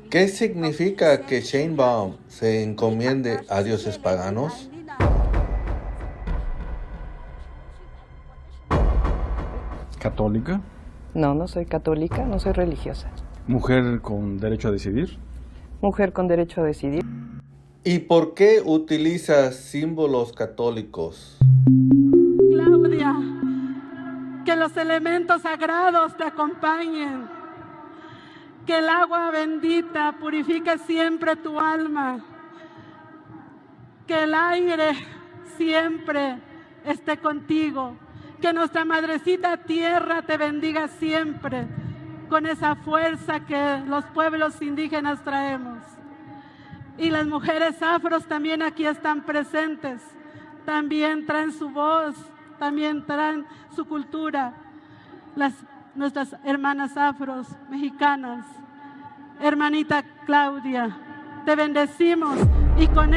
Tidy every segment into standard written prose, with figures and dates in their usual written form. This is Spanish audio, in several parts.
¿Qué significa que Sheinbaum se encomiende a dioses paganos? ¿Católica? No, no soy católica, no soy religiosa. ¿Mujer con derecho a decidir? Mujer con derecho a decidir. ¿Y por qué utilizas símbolos católicos? Claudia, que los elementos sagrados te acompañen, que el agua bendita purifique siempre tu alma, que el aire siempre esté contigo, que nuestra madrecita tierra te bendiga siempre con esa fuerza que los pueblos indígenas traemos. Y las mujeres afros también aquí están presentes, también traen su voz, también traen su cultura, nuestras hermanas afros mexicanas. Hermanita Claudia, te bendecimos y con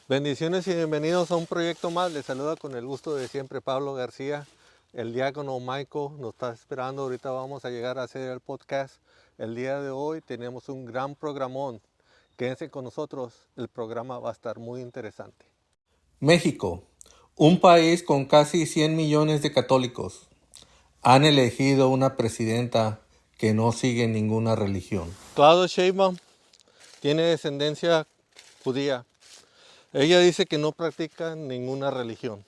Bendiciones y bienvenidos a un proyecto más. Les saluda con el gusto de siempre Pablo García. El diácono Michael nos está esperando. Ahorita vamos a llegar a hacer el podcast. El día de hoy tenemos un gran programón. Quédense con nosotros, el programa va a estar muy interesante. México, un país con casi 100 millones de católicos, han elegido una presidenta que no sigue ninguna religión. Claudia Sheinbaum tiene descendencia judía. Ella dice que no practica ninguna religión.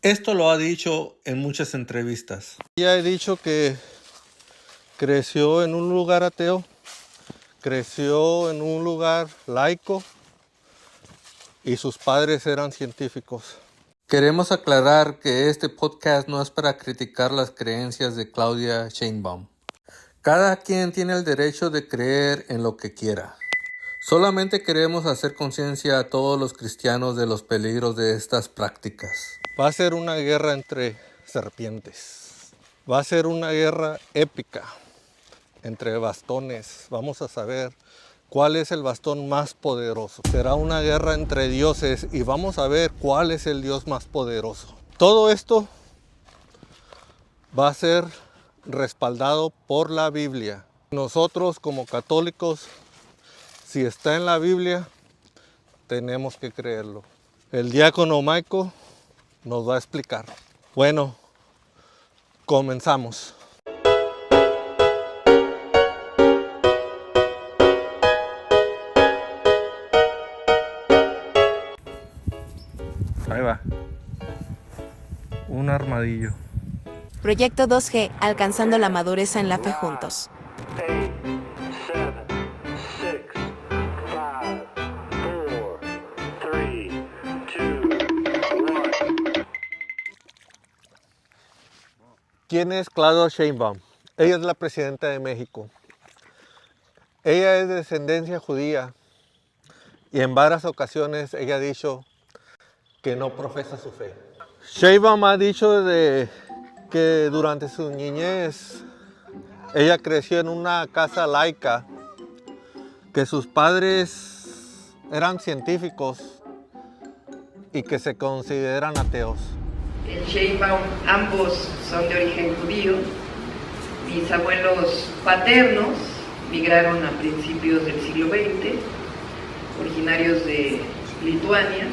Esto lo ha dicho en muchas entrevistas. Ella ha dicho que creció en un lugar ateo, creció en un lugar laico y sus padres eran científicos. Queremos aclarar que este podcast no es para criticar las creencias de Claudia Sheinbaum. Cada quien tiene el derecho de creer en lo que quiera. Solamente queremos hacer conciencia a todos los cristianos de los peligros de estas prácticas. Va a ser una guerra entre serpientes. Va a ser una guerra épica entre bastones. Vamos a saber cuál es el bastón más poderoso. Será una guerra entre dioses y vamos a ver cuál es el Dios más poderoso. Todo esto va a ser respaldado por la Biblia. Nosotros como católicos, si está en la Biblia, tenemos que creerlo. El diácono Michael nos va a explicar. Bueno, comenzamos. Ahí va. Un armadillo. Proyecto 2G, alcanzando la madurez en la fe juntos. 8, 7, 6, 5, 4, 3, 2, 1. ¿Quién es Claudia Sheinbaum? Ella es la presidenta de México. Ella es de descendencia judía y en varias ocasiones ella ha dicho que no profesa su fe. Sheinbaum ha dicho que durante su niñez ella creció en una casa laica, que sus padres eran científicos y que se consideran ateos. En Sheinbaum ambos son de origen judío. Mis abuelos paternos migraron a principios del siglo XX, originarios de Lituania.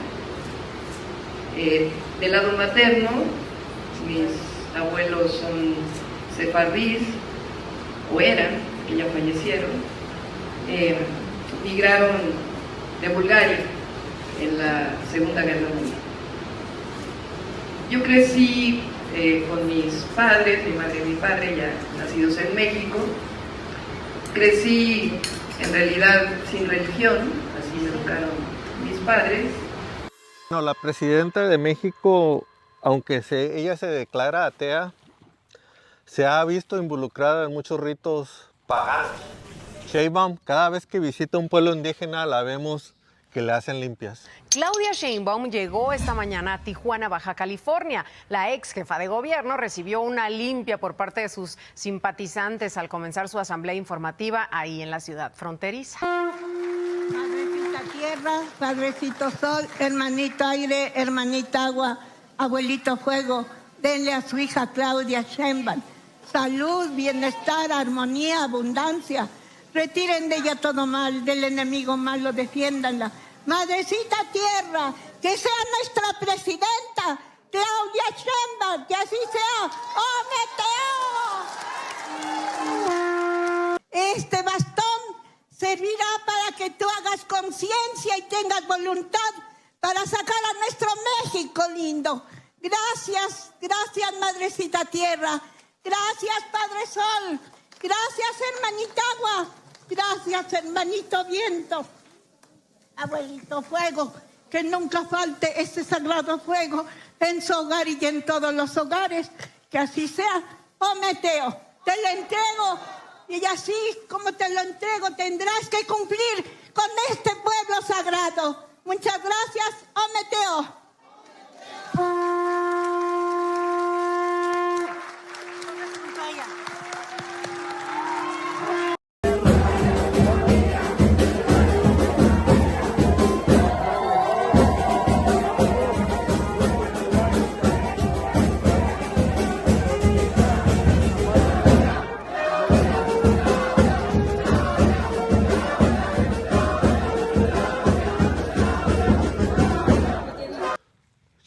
Del lado materno, mis abuelos son sefardíes, o eran, que ya fallecieron, migraron de Bulgaria en la Segunda Guerra Mundial. Yo crecí con mis padres, mi madre y mi padre, ya nacidos en México. Crecí en realidad sin religión, así me educaron mis padres. No, la presidenta de México, aunque ella se declara atea, se ha visto involucrada en muchos ritos paganos. Sheinbaum, cada vez que visita un pueblo indígena, la vemos que le hacen limpias. Claudia Sheinbaum llegó esta mañana a Tijuana, Baja California. La ex jefa de gobierno recibió una limpia por parte de sus simpatizantes al comenzar su asamblea informativa ahí en la ciudad fronteriza. Padrecita tierra, padrecito sol, hermanito aire, hermanita agua, abuelito fuego, denle a su hija Claudia Sheinbaum salud, bienestar, armonía, abundancia. Retiren de ella todo mal, del enemigo malo, defiéndanla. Madrecita Tierra, que sea nuestra presidenta, Claudia Sheinbaum, que así sea. ¡Oh, Meteo! Este bastón servirá para que tú hagas conciencia y tengas voluntad para sacar a nuestro México lindo. Gracias, gracias, Madrecita Tierra. Gracias, Padre Sol. Gracias, hermanita Agua. Gracias, hermanito Viento. Abuelito Fuego, que nunca falte ese sagrado fuego en su hogar y en todos los hogares. Que así sea. Oh, Meteo, te lo entrego. Y así como te lo entrego, tendrás que cumplir con este pueblo sagrado. Muchas gracias. Oh, Meteo.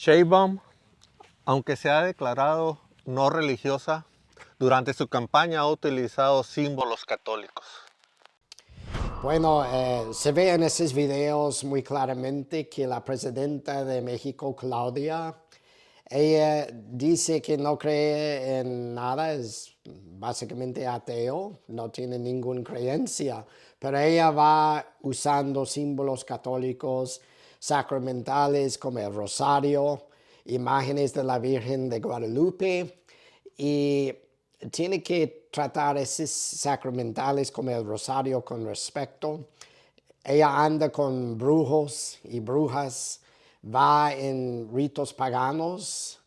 Sheinbaum, aunque se ha declarado no religiosa, durante su campaña ha utilizado símbolos católicos. Bueno, se ve en esos videos muy claramente que la presidenta de México, Claudia, ella dice que no cree en nada, es básicamente ateo, no tiene ninguna creencia, pero ella va usando símbolos católicos sacramentales como el rosario, imágenes de la Virgen de Guadalupe, y tiene que tratar esos sacramentales como el rosario con respeto. Ella anda con brujos y brujas, va en ritos paganos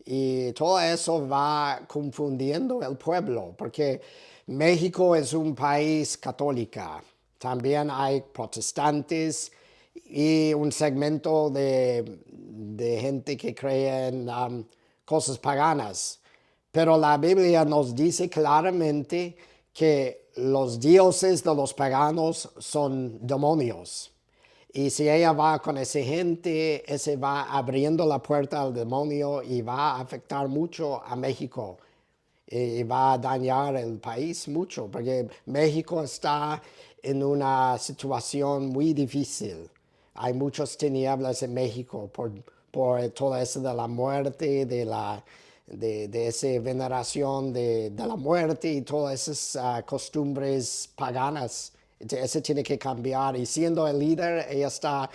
y todo eso va confundiendo el pueblo, porque México es un país católico. También hay protestantes y un segmento de gente que cree en cosas paganas. Pero la Biblia nos dice claramente que los dioses de los paganos son demonios. Y si ella va con esa gente, ese va abriendo la puerta al demonio y va a afectar mucho a México. Y va a dañar el país mucho, porque México está en una situación muy difícil. Hay muchas tinieblas en México por todo eso de la muerte, de esa veneración de la muerte y todas esas costumbres paganas. Eso tiene que cambiar. Y siendo el líder, ella está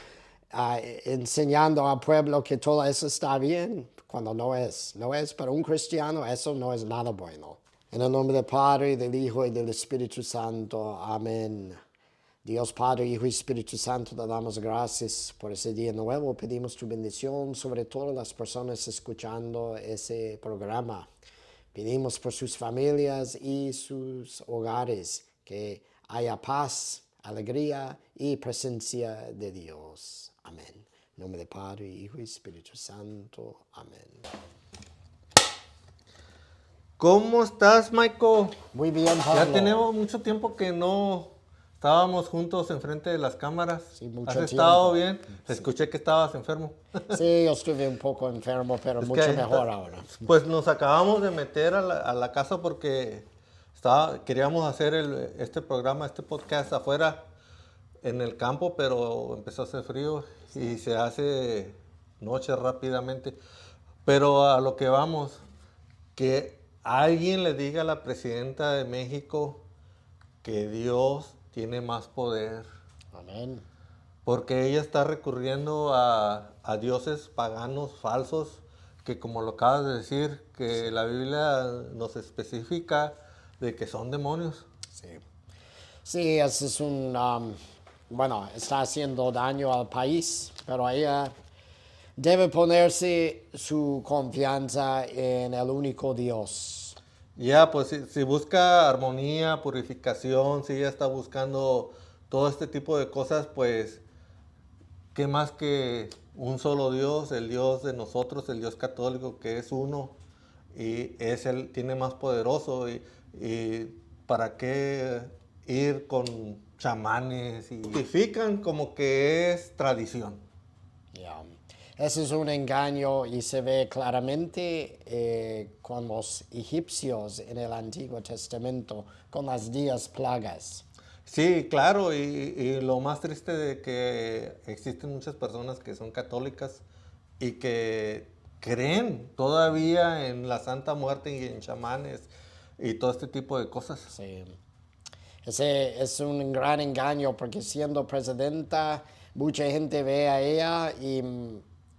enseñando al pueblo que todo eso está bien, cuando no es. No es para un cristiano, eso no es nada bueno. En el nombre del Padre, del Hijo y del Espíritu Santo. Amén. Dios Padre, Hijo y Espíritu Santo, te damos gracias por ese día nuevo. Pedimos tu bendición sobre todas las personas escuchando ese programa. Pedimos por sus familias y sus hogares, que haya paz, alegría y presencia de Dios. Amén. En nombre del Padre, Hijo y Espíritu Santo. Amén. ¿Cómo estás, Michael? Muy bien, Pablo. Ya tenemos mucho tiempo que no estábamos juntos enfrente de las cámaras. Sí, mucho ¿Has tiempo. estado bien? Sí. Escuché que estabas enfermo. Sí, yo estuve un poco enfermo, pero mucho mejor ahora. Pues nos acabamos de meter a la casa porque queríamos hacer este programa, este podcast afuera en el campo, pero empezó a hacer frío y se hace noche rápidamente. Pero a lo que vamos, que alguien le diga a la presidenta de México que Dios tiene más poder. Amén. Porque ella está recurriendo a dioses paganos falsos, que como lo acabas de decir, que la Biblia nos especifica de que son demonios. Sí, sí, ese es está haciendo daño al país, pero ella debe ponerse su confianza en el único Dios. Ya, pues si busca armonía, purificación, si ella está buscando todo este tipo de cosas, pues, ¿qué más que un solo Dios, el Dios de nosotros, el Dios católico, que es uno? y es el tiene más poderoso y para qué ir con chamanes y justifican como que es tradición. Ya. Ese es un engaño y se ve claramente con los egipcios en el Antiguo Testamento, con las 10 plagas. Sí, claro, y lo más triste de que existen muchas personas que son católicas y que creen todavía en la Santa Muerte y en chamanes y todo este tipo de cosas. Sí. Ese es un gran engaño porque siendo presidenta, mucha gente ve a ella y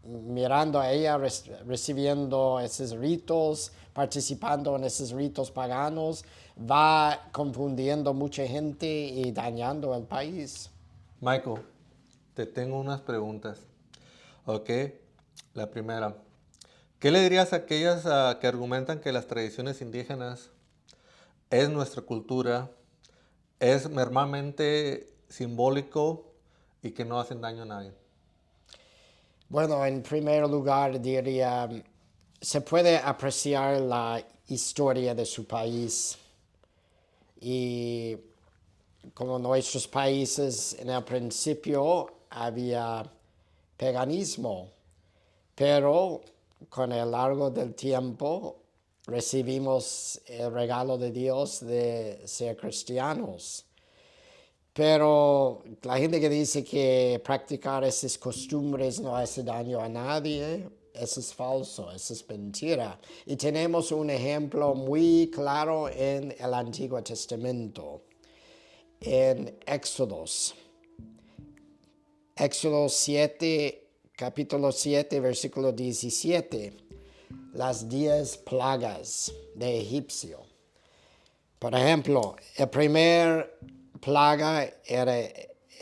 mirando a ella, recibiendo esos ritos, participando en esos ritos paganos, va confundiendo mucha gente y dañando el país. Michael, te tengo unas preguntas. Ok, la primera. ¿Qué le dirías a aquellas que argumentan que las tradiciones indígenas es nuestra cultura, es meramente simbólico y que no hacen daño a nadie? Bueno, en primer lugar diría, se puede apreciar la historia de su país y como nuestros países en el principio había paganismo, pero con el largo del tiempo recibimos el regalo de Dios de ser cristianos. Pero la gente que dice que practicar esas costumbres no hace daño a nadie, eso es falso, eso es mentira. Y tenemos un ejemplo muy claro en el Antiguo Testamento, en Éxodos. Éxodo 7, capítulo 7, versículo 17. Las 10 plagas de Egipcio. Por ejemplo, el primer plaga era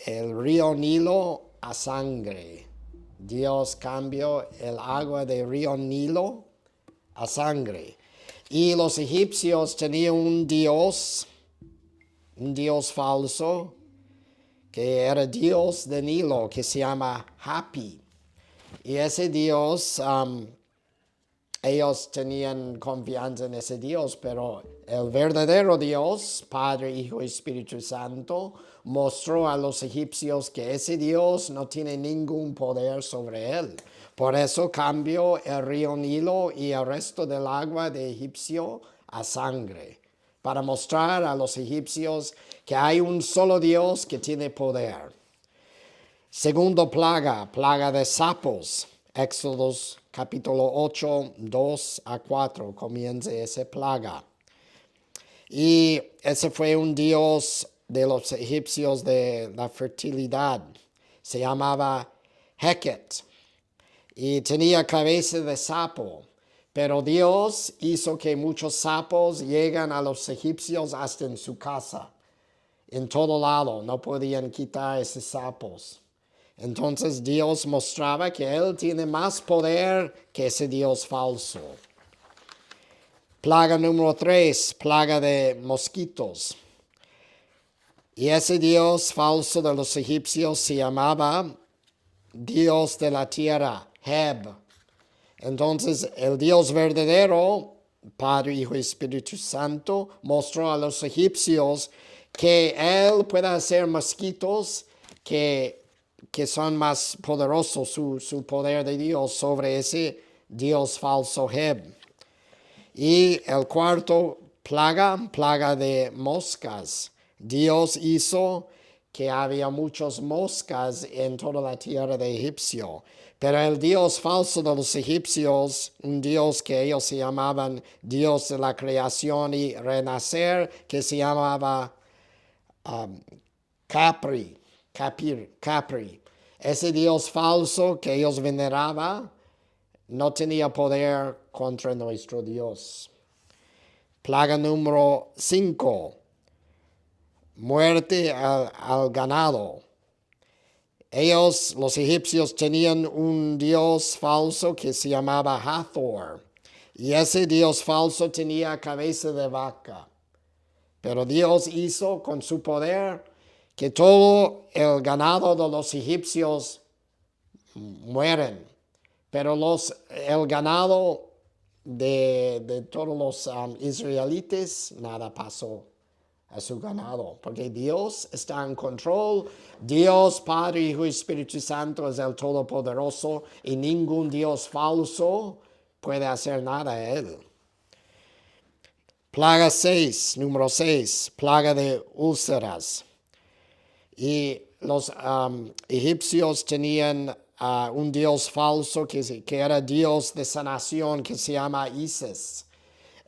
el río Nilo a sangre. Dios cambió el agua del río Nilo a sangre. Y los egipcios tenían un dios falso, que era dios del Nilo, que se llama Hapi. Y ese dios, ellos tenían confianza en ese Dios, pero el verdadero Dios, Padre, Hijo y Espíritu Santo, mostró a los egipcios que ese Dios no tiene ningún poder sobre él. Por eso cambió el río Nilo y el resto del agua de Egipcio a sangre, para mostrar a los egipcios que hay un solo Dios que tiene poder. Segundo plaga, plaga de sapos. Éxodos capítulo 8, 2 a 4, comienza esa plaga. Y ese fue un dios de los egipcios de la fertilidad. Se llamaba Heket y tenía cabeza de sapo. Pero Dios hizo que muchos sapos llegan a los egipcios hasta en su casa. En todo lado, no podían quitar esos sapos. Entonces Dios mostraba que Él tiene más poder que ese Dios falso. Plaga número 3, plaga de mosquitos. Y ese Dios falso de los egipcios se llamaba Dios de la tierra, Heb. Entonces el Dios verdadero, Padre, Hijo y Espíritu Santo, mostró a los egipcios que Él puede hacer mosquitos que son más poderosos, su poder de Dios sobre ese Dios falso Heb. Y el cuarto plaga de moscas. Dios hizo que había muchas moscas en toda la tierra de Egipcio. Pero el Dios falso de los egipcios, un Dios que ellos se llamaban Dios de la creación y renacer, que se llamaba Capri. Ese Dios falso que ellos veneraban no tenía poder contra nuestro Dios. Plaga número 5. Muerte al ganado. Ellos, los egipcios, tenían un Dios falso que se llamaba Hathor. Y ese Dios falso tenía cabeza de vaca. Pero Dios hizo con su poder que todo el ganado de los egipcios mueren. Pero el ganado de todos los israelitas, nada pasó a su ganado, porque Dios está en control. Dios, Padre, Hijo y Espíritu Santo es el Todopoderoso y ningún Dios falso puede hacer nada a él. Plaga 6, número 6, plaga de úlceras. Y los egipcios tenían un dios falso que era dios de sanación, que se llama Isis.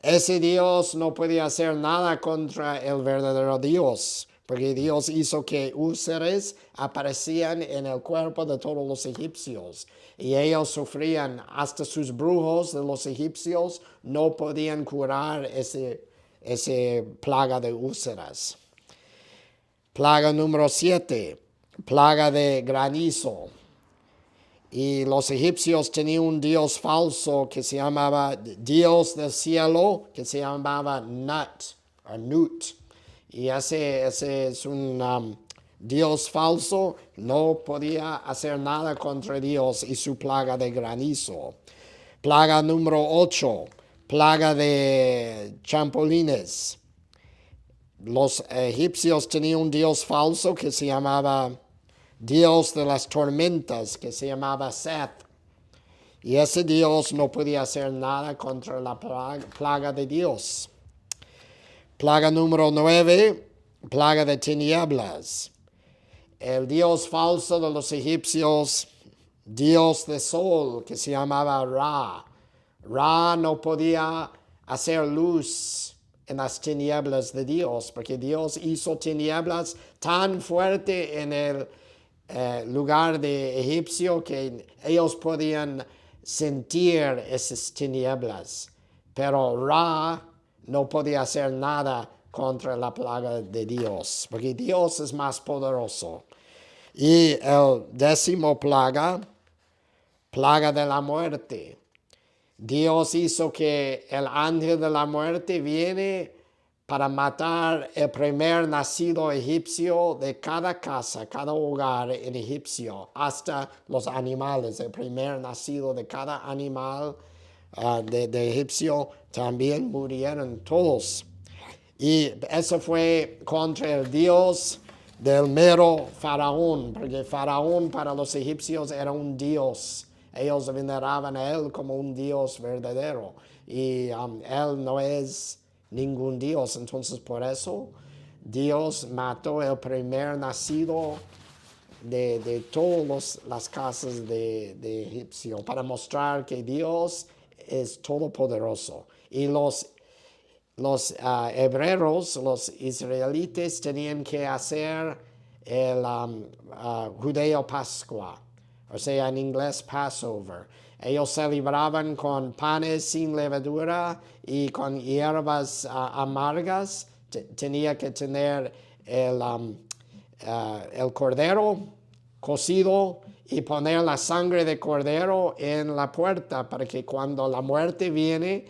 Ese dios no podía hacer nada contra el verdadero Dios, porque Dios hizo que úlceras aparecían en el cuerpo de todos los egipcios. Y ellos sufrían, hasta sus brujos de los egipcios no podían curar ese plaga de úlceras. Plaga número 7, plaga de granizo. Y los egipcios tenían un dios falso que se llamaba Dios del cielo, que se llamaba Nut. Y ese es un dios falso, no podía hacer nada contra Dios y su plaga de granizo. Plaga número 8, plaga de champolines. Los egipcios tenían un dios falso que se llamaba Dios de las tormentas, que se llamaba Seth. Y ese Dios no podía hacer nada contra la plaga de Dios. Plaga número 9, plaga de tinieblas. El Dios falso de los egipcios, Dios de sol, que se llamaba Ra. Ra no podía hacer luz en las tinieblas de Dios, porque Dios hizo tinieblas tan fuerte en el lugar de egipcio que ellos podían sentir esas tinieblas, pero Ra no podía hacer nada contra la plaga de Dios, porque Dios es más poderoso. Y el 10º plaga, plaga de la muerte. Dios hizo que el ángel de la muerte viene para matar el primer nacido egipcio de cada casa, cada hogar en egipcio, hasta los animales. El primer nacido de cada animal de egipcio también murieron todos. Y eso fue contra el Dios del mero faraón, porque faraón para los egipcios era un dios. Ellos veneraban a él como un dios verdadero. Y él no es ningún dios. Entonces por eso Dios mató el primer nacido de todas las casas de egipcio para mostrar que Dios es todopoderoso. Y los hebreos, los israelitas, tenían que hacer el judeo pascua, o sea, en inglés Passover. Ellos celebraban con panes sin levadura y con hierbas amargas. Tenía que tener el cordero cocido y poner la sangre de cordero en la puerta para que cuando la muerte veía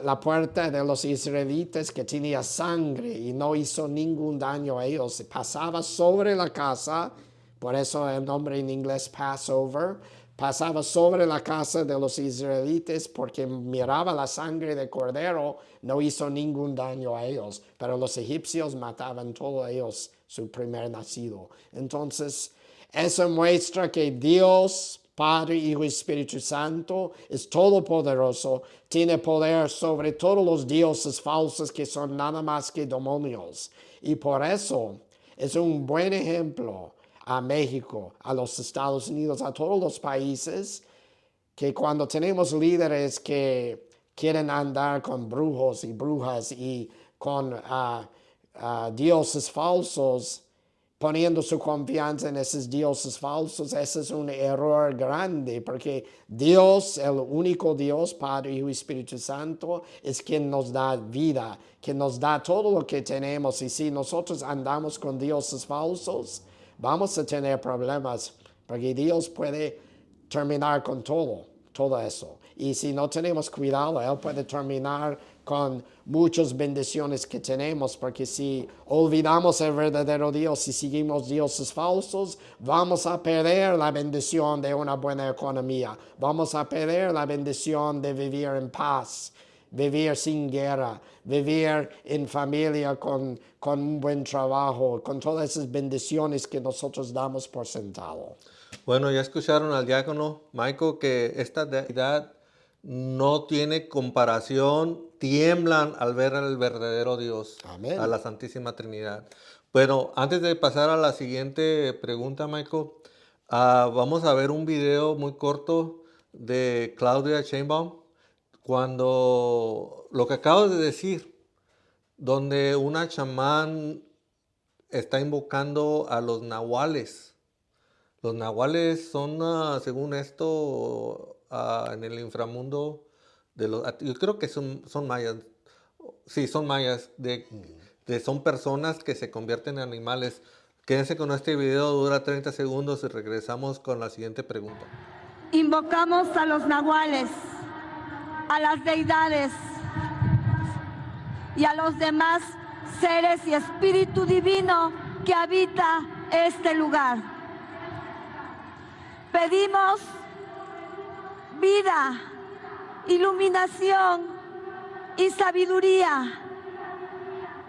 la puerta de los israelitas que tenía sangre y no hizo ningún daño a ellos. Pasaba sobre la casa, por eso el nombre en inglés Passover, pasaba sobre la casa de los israelitas porque miraba la sangre de cordero, no hizo ningún daño a ellos, pero los egipcios mataban todos ellos, su primer nacido. Entonces, eso muestra que Dios, Padre, Hijo y Espíritu Santo, es todopoderoso, tiene poder sobre todos los dioses falsos que son nada más que demonios. Y por eso es un buen ejemplo a México, a los Estados Unidos, a todos los países, que cuando tenemos líderes que quieren andar con brujos y brujas y con dioses falsos, poniendo su confianza en esos dioses falsos, ese es un error grande, porque Dios, el único Dios, Padre, Hijo y Espíritu Santo, es quien nos da vida, quien nos da todo lo que tenemos. Y si nosotros andamos con dioses falsos, vamos a tener problemas, porque Dios puede terminar con todo eso. Y si no tenemos cuidado, Él puede terminar con muchas bendiciones que tenemos, porque si olvidamos el verdadero Dios y seguimos dioses falsos, vamos a perder la bendición de una buena economía, vamos a perder la bendición de vivir en paz, vivir sin guerra, vivir en familia con un buen trabajo, con todas esas bendiciones que nosotros damos por sentado. Bueno, ya escucharon al diácono Michael que esta deidad no tiene comparación, tiemblan al ver al verdadero Dios, Amén. a la Santísima Trinidad. Bueno, antes de pasar a la siguiente pregunta, Michael, vamos a ver un video muy corto de Claudia Sheinbaum cuando lo que acabo de decir, donde una chamán está invocando a los nahuales. Los nahuales son, según esto, en el inframundo de los... Yo creo que son mayas. Sí, son mayas. Son personas que se convierten en animales. Quédense con este video, dura 30 segundos y regresamos con la siguiente pregunta. Invocamos a los nahuales, a las deidades y a los demás seres y espíritu divino que habita este lugar. Pedimos vida, iluminación y sabiduría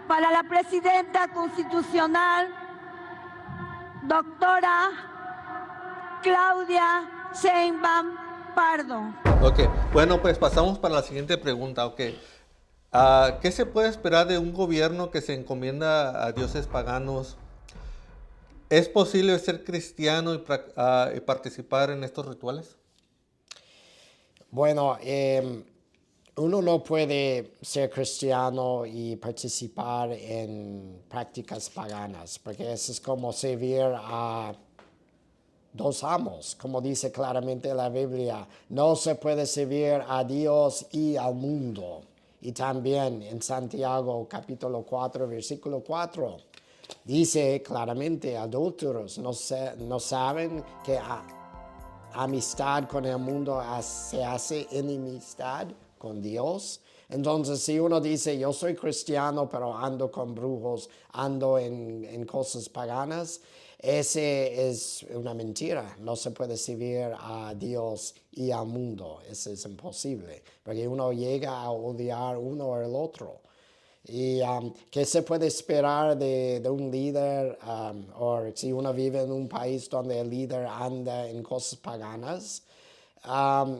para la presidenta constitucional, doctora Claudia Sheinbaum Pardo. Ok, bueno, pues pasamos para la siguiente pregunta. Okay. ¿Qué se puede esperar de un gobierno que se encomienda a dioses paganos? ¿Es posible ser cristiano y participar en estos rituales? Bueno, uno no puede ser cristiano y participar en prácticas paganas, porque eso es como servir a dos amos, como dice claramente la Biblia. No se puede servir a Dios y al mundo. Y también en Santiago capítulo 4, versículo 4, dice claramente, adúlteros, no saben que amistad con el mundo se hace enemistad con Dios. Entonces, si uno dice, yo soy cristiano, pero ando con brujos, ando en cosas paganas, ese es una mentira. No se puede servir a Dios y al mundo. Eso es imposible, porque uno llega a odiar uno o el otro. ¿Y qué se puede esperar de un líder? O si uno vive en un país donde el líder anda en cosas paganas,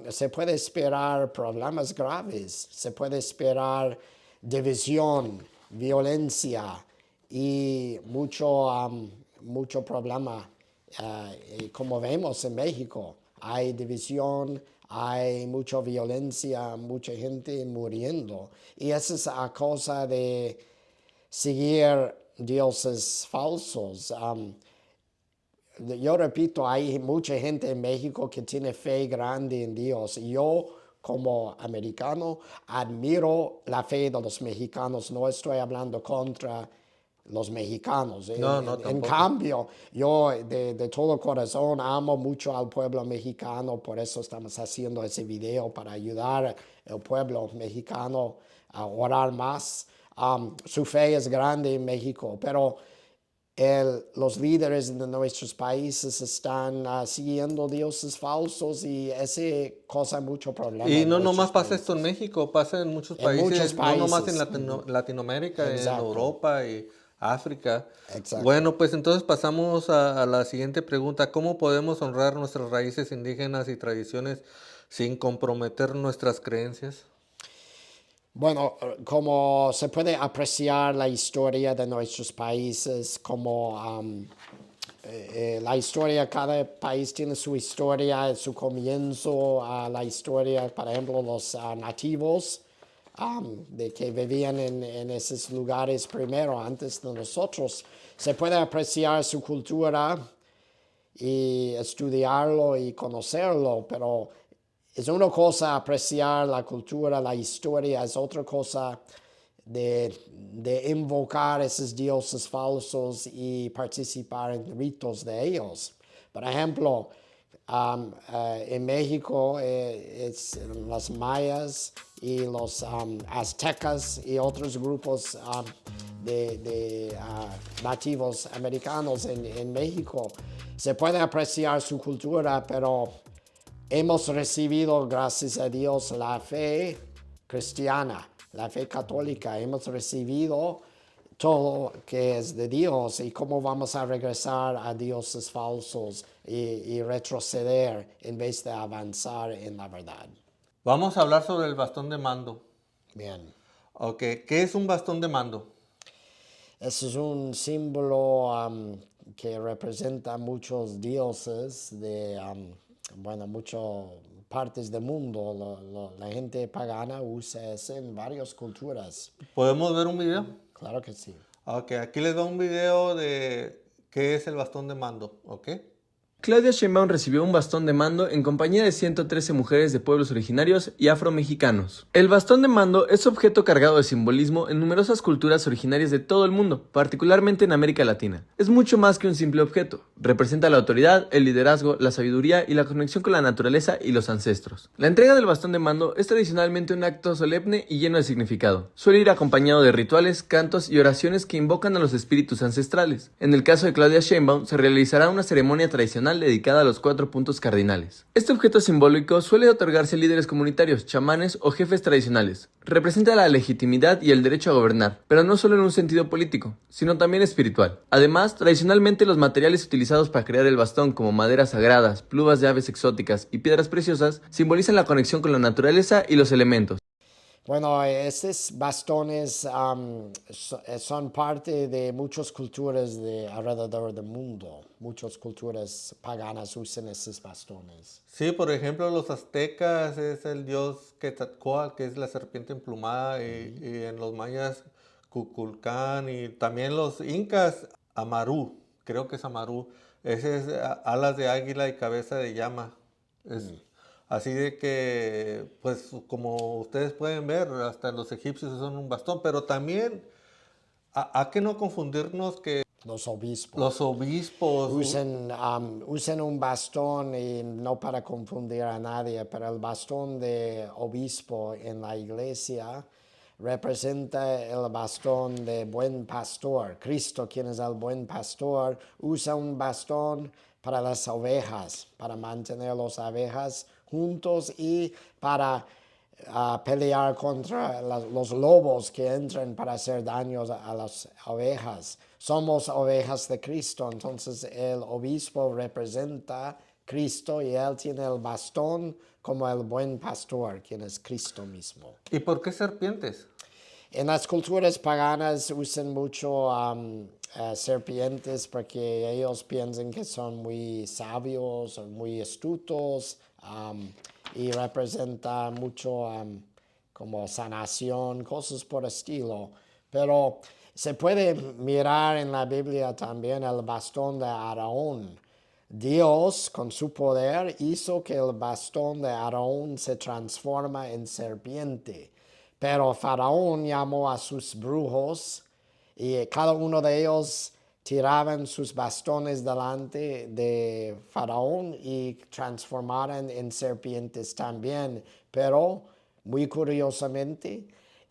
se puede esperar problemas graves, se puede esperar división, violencia y mucho problema. Como vemos en México, hay división, hay mucha violencia, mucha gente muriendo. Y esa es la cosa de seguir dioses falsos. Yo repito, hay mucha gente en México que tiene fe grande en Dios. Y yo, como americano, admiro la fe de los mexicanos. No estoy hablando contra los mexicanos. En cambio, yo de todo corazón amo mucho al pueblo mexicano. Por eso estamos haciendo ese video, para ayudar al pueblo mexicano a orar más. Su fe es grande en México, pero los líderes de nuestros países están siguiendo dioses falsos, y ese causa mucho problema. Y no nomás pasa esto en México, pasa en muchos países, no nomás en Latinoamérica, Exacto. en Europa y África. Exacto. Bueno, pues entonces pasamos a la siguiente pregunta. ¿Cómo podemos honrar nuestras raíces indígenas y tradiciones sin comprometer nuestras creencias? Bueno, como se puede apreciar la historia de nuestros países, como la historia, cada país tiene su historia, su comienzo, la historia, por ejemplo, los nativos, de que vivían en esos lugares primero, antes de nosotros. Se puede apreciar su cultura y estudiarlo y conocerlo, pero es una cosa apreciar la cultura, la historia, es otra cosa de invocar esos dioses falsos y participar en ritos de ellos. Por ejemplo, En México es los mayas y los aztecas y otros grupos de nativos americanos en México. Se puede apreciar su cultura, pero hemos recibido, gracias a Dios, la fe cristiana, la fe católica. Hemos recibido todo que es de Dios y cómo vamos a regresar a dioses falsos y retroceder en vez de avanzar en la verdad. Vamos a hablar sobre el bastón de mando. Bien. Ok, ¿qué es un bastón de mando? Ese es un símbolo que representa muchos dioses de, muchas partes del mundo. La gente pagana usa eso en varias culturas. ¿Podemos ver un video? Claro que sí. Ok, aquí les doy un video de qué es el bastón de mando, ¿ok? Claudia Sheinbaum recibió un bastón de mando en compañía de 113 mujeres de pueblos originarios y afromexicanos. El bastón de mando es objeto cargado de simbolismo en numerosas culturas originarias de todo el mundo, particularmente en América Latina. Es mucho más que un simple objeto. Representa la autoridad, el liderazgo, la sabiduría y la conexión con la naturaleza y los ancestros. La entrega del bastón de mando es tradicionalmente un acto solemne y lleno de significado. Suele ir acompañado de rituales, cantos y oraciones que invocan a los espíritus ancestrales. En el caso de Claudia Sheinbaum, se realizará una ceremonia tradicional dedicada a los 4 puntos cardinales. Este objeto simbólico suele otorgarse a líderes comunitarios, chamanes o jefes tradicionales. Representa la legitimidad y el derecho a gobernar, pero no solo en un sentido político, sino también espiritual. Además, tradicionalmente los materiales utilizados para crear el bastón, como maderas sagradas, plumas de aves exóticas y piedras preciosas, simbolizan la conexión con la naturaleza y los elementos. Bueno, estos bastones son parte de muchas culturas de alrededor del mundo. Muchas culturas paganas usan esos bastones. Sí, por ejemplo, los aztecas es el dios Quetzalcóatl, que es la serpiente emplumada, y en los mayas Kukulcán, y también los incas Amarú, creo que es Amarú. Ese es alas de águila y cabeza de llama. Así de que, pues como ustedes pueden ver, hasta los egipcios usan un bastón, pero también hay que no confundirnos que los obispos usan un bastón, y no para confundir a nadie, pero el bastón de obispo en la iglesia representa el bastón de buen pastor. Cristo, quien es el buen pastor, usa un bastón para las ovejas, para mantener las ovejas juntos y para pelear contra los lobos que entran para hacer daños a las ovejas. Somos ovejas de Cristo, entonces el obispo representa Cristo y él tiene el bastón como el buen pastor, quien es Cristo mismo. ¿Y por qué serpientes? En las culturas paganas usan mucho serpientes porque ellos piensan que son muy sabios o muy astutos, y representa mucho como sanación, cosas por estilo. Pero se puede mirar en la Biblia también el bastón de Aarón. Dios, con su poder, hizo que el bastón de Aarón se transforma en serpiente. Pero Faraón llamó a sus brujos y cada uno de ellos tiraban sus bastones delante de Faraón y transformaron en serpientes también. Pero, muy curiosamente,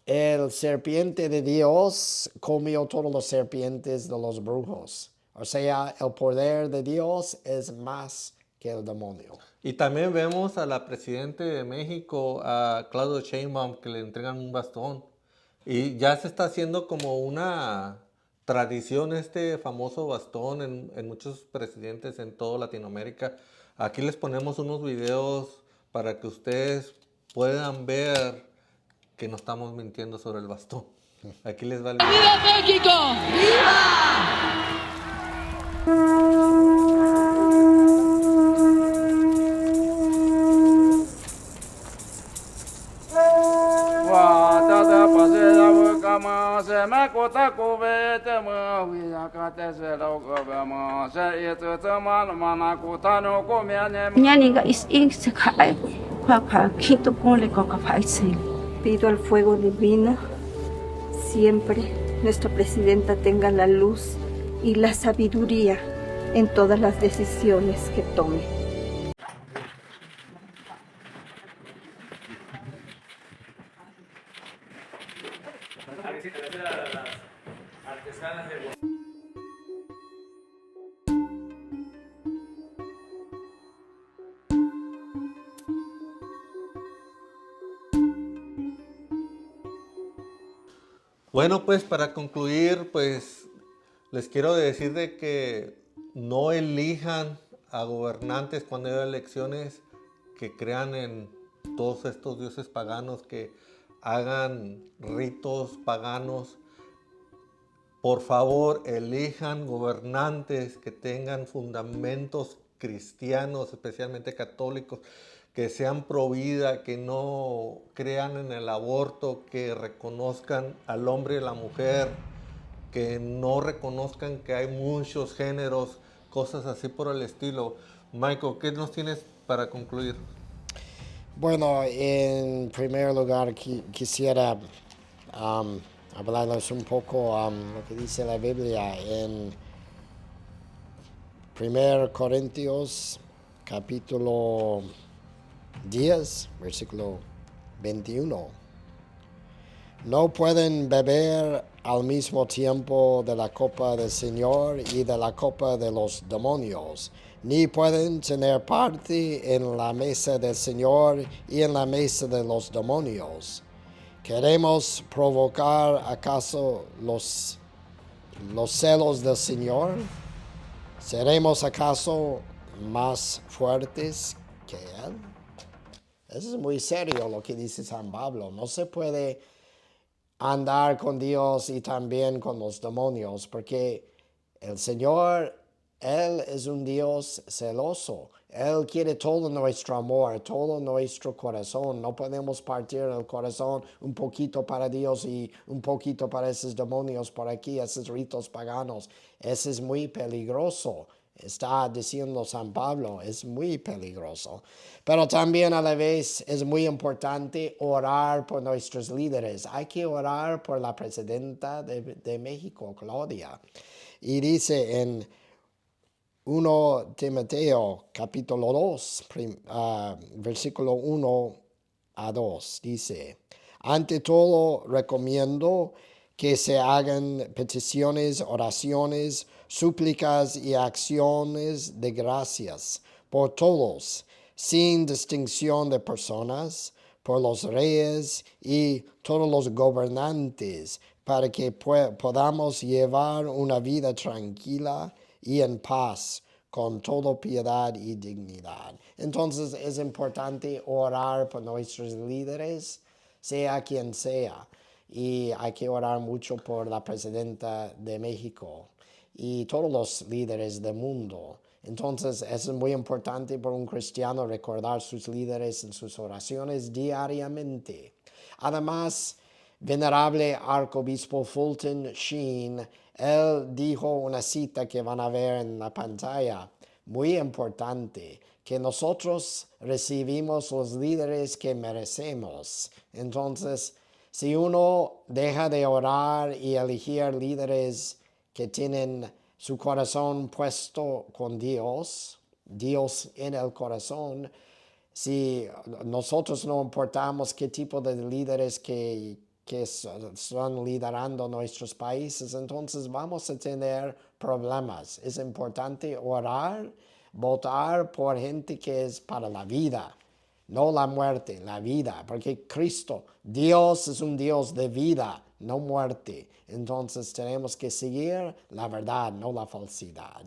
el serpiente de Dios comió todas las serpientes de los brujos. O sea, el poder de Dios es más que el demonio. Y también vemos a la presidenta de México, a Claudia Sheinbaum, que le entregan un bastón. Y ya se está haciendo como una tradición este famoso bastón en muchos presidentes en toda Latinoamérica. Aquí les ponemos unos videos para que ustedes puedan ver que no estamos mintiendo sobre el bastón. Aquí les va el video. ¡Viva México! ¡Viva! Pido al fuego divino siempre nuestra presidenta tenga la luz y la sabiduría en todas las decisiones que tome. agradecer a las artesanas de Bueno, pues para concluir, pues les quiero decir de que no elijan a gobernantes cuando haya elecciones que crean en todos estos dioses paganos, que hagan ritos paganos. Por favor, elijan gobernantes que tengan fundamentos cristianos, especialmente católicos, que sean pro vida, que no crean en el aborto, que reconozcan al hombre y a la mujer, que no reconozcan que hay muchos géneros, cosas así por el estilo. Michael, ¿qué nos tienes para concluir? Bueno, en primer lugar quisiera hablarles un poco lo que dice la Biblia en 1 Corintios capítulo 10, versículo 21. No pueden beber al mismo tiempo de la copa del Señor y de la copa de los demonios, ni pueden tener parte en la mesa del Señor y en la mesa de los demonios. ¿Queremos provocar acaso los celos del Señor? ¿Seremos acaso más fuertes que Él? Eso es muy serio lo que dice San Pablo. No se puede andar con Dios y también con los demonios, porque el Señor, Él es un Dios celoso. Él quiere todo nuestro amor, todo nuestro corazón. No podemos partir el corazón un poquito para Dios y un poquito para esos demonios por aquí, esos ritos paganos. Eso es muy peligroso. Está diciendo San Pablo, es muy peligroso. Pero también a la vez es muy importante orar por nuestros líderes. Hay que orar por la presidenta de México, Claudia. Y dice en 1 Timoteo capítulo 2, versículo 1 a 2, dice: ante todo recomiendo que se hagan peticiones, oraciones, súplicas y acciones de gracias por todos, sin distinción de personas, por los reyes y todos los gobernantes, para que podamos llevar una vida tranquila y en paz, con toda piedad y dignidad. Entonces es importante orar por nuestros líderes, sea quien sea. Y hay que orar mucho por la presidenta de México y todos los líderes del mundo. Entonces es muy importante para un cristiano recordar sus líderes en sus oraciones diariamente. Además, venerable arzobispo Fulton Sheen, él dijo una cita que van a ver en la pantalla, muy importante, que nosotros recibimos los líderes que merecemos. Entonces, si uno deja de orar y elegir líderes que tienen su corazón puesto con Dios, Dios en el corazón, si nosotros no importamos qué tipo de líderes que están liderando nuestros países, entonces vamos a tener problemas. Es importante orar, votar por gente que es para la vida, no la muerte, la vida, porque Cristo, Dios es un Dios de vida, no muerte. Entonces tenemos que seguir la verdad, no la falsedad.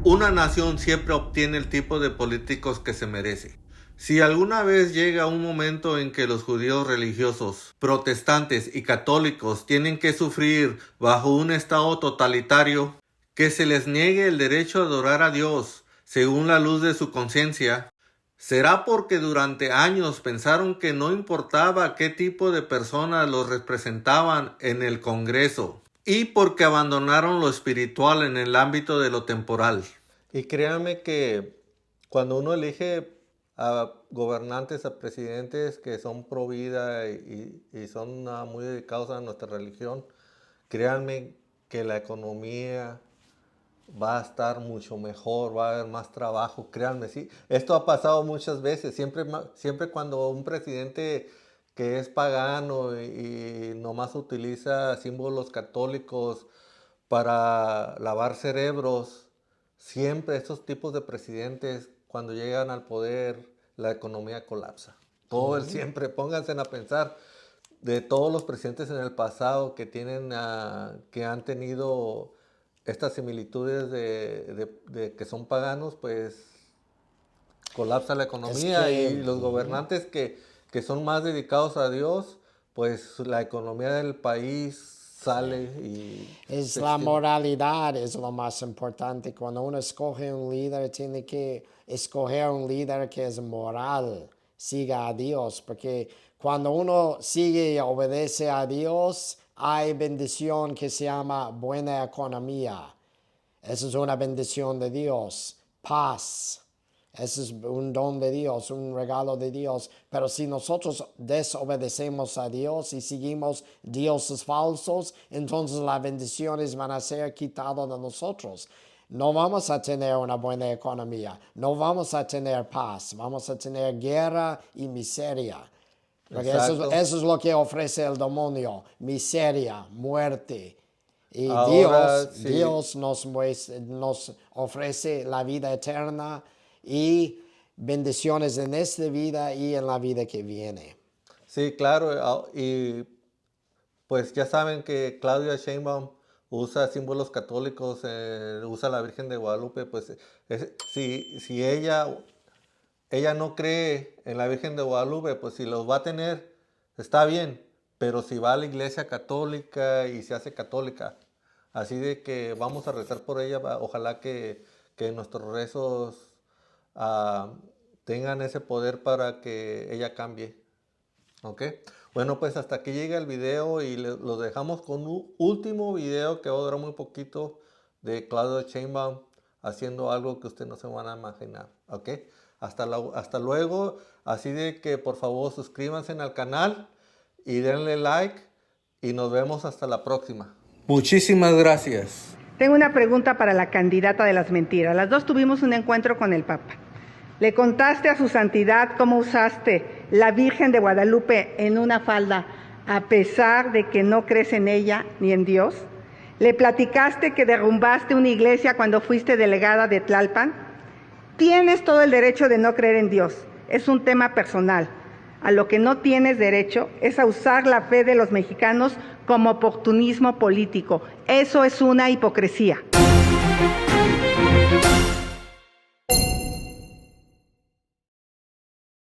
Una nación siempre obtiene el tipo de políticos que se merece. Si alguna vez llega un momento en que los judíos religiosos, protestantes y católicos tienen que sufrir bajo un estado totalitario, que se les niegue el derecho a adorar a Dios según la luz de su conciencia, será porque durante años pensaron que no importaba qué tipo de personas los representaban en el Congreso y porque abandonaron lo espiritual en el ámbito de lo temporal. Y créanme que cuando uno elige a gobernantes, a presidentes que son pro vida y son muy dedicados a nuestra religión, créanme que la economía va a estar mucho mejor, va a haber más trabajo, créanme, sí. Esto ha pasado muchas veces, siempre cuando un presidente que es pagano y nomás utiliza símbolos católicos para lavar cerebros, siempre estos tipos de presidentes, cuando llegan al poder, la economía colapsa. Todo el siempre, pónganse a pensar, de todos los presidentes en el pasado que han tenido estas similitudes de que son paganos, pues colapsa la economía, y los gobernantes que son más dedicados a Dios, pues la economía del país sale y... Es la moralidad, es lo más importante. Cuando uno escoge un líder, tiene que escoger un líder que es moral, siga a Dios, porque cuando uno sigue y obedece a Dios, hay bendición que se llama buena economía. Esa es una bendición de Dios. Paz. Ese es un don de Dios, un regalo de Dios. Pero si nosotros desobedecemos a Dios y seguimos dioses falsos, entonces las bendiciones van a ser quitadas de nosotros. No vamos a tener una buena economía, no vamos a tener paz, vamos a tener guerra y miseria. Porque eso es lo que ofrece el demonio, miseria, muerte. Y ahora, Dios nos ofrece la vida eterna y bendiciones en esta vida y en la vida que viene. Sí, claro, y pues ya saben que Claudia Sheinbaum usa símbolos católicos, usa la Virgen de Guadalupe, pues si ella no cree en la Virgen de Guadalupe, pues si los va a tener, está bien, pero si va a la iglesia católica y se hace católica, así de que vamos a rezar por ella, ojalá que nuestros rezos tengan ese poder para que ella cambie. ¿Ok? Bueno, pues hasta aquí llega el video y lo dejamos con un último video que va a durar muy poquito de Claudia Sheinbaum haciendo algo que ustedes no se van a imaginar. ¿Ok? Hasta luego. Así de que por favor suscríbanse al canal y denle like y nos vemos hasta la próxima. Muchísimas gracias. Tengo una pregunta para la candidata de las mentiras. Las dos tuvimos un encuentro con el Papa. ¿Le contaste a su santidad cómo usaste la Virgen de Guadalupe en una falda a pesar de que no crees en ella ni en Dios? ¿Le platicaste que derrumbaste una iglesia cuando fuiste delegada de Tlalpan? Tienes todo el derecho de no creer en Dios. Es un tema personal. A lo que no tienes derecho es a usar la fe de los mexicanos como oportunismo político. Eso es una hipocresía.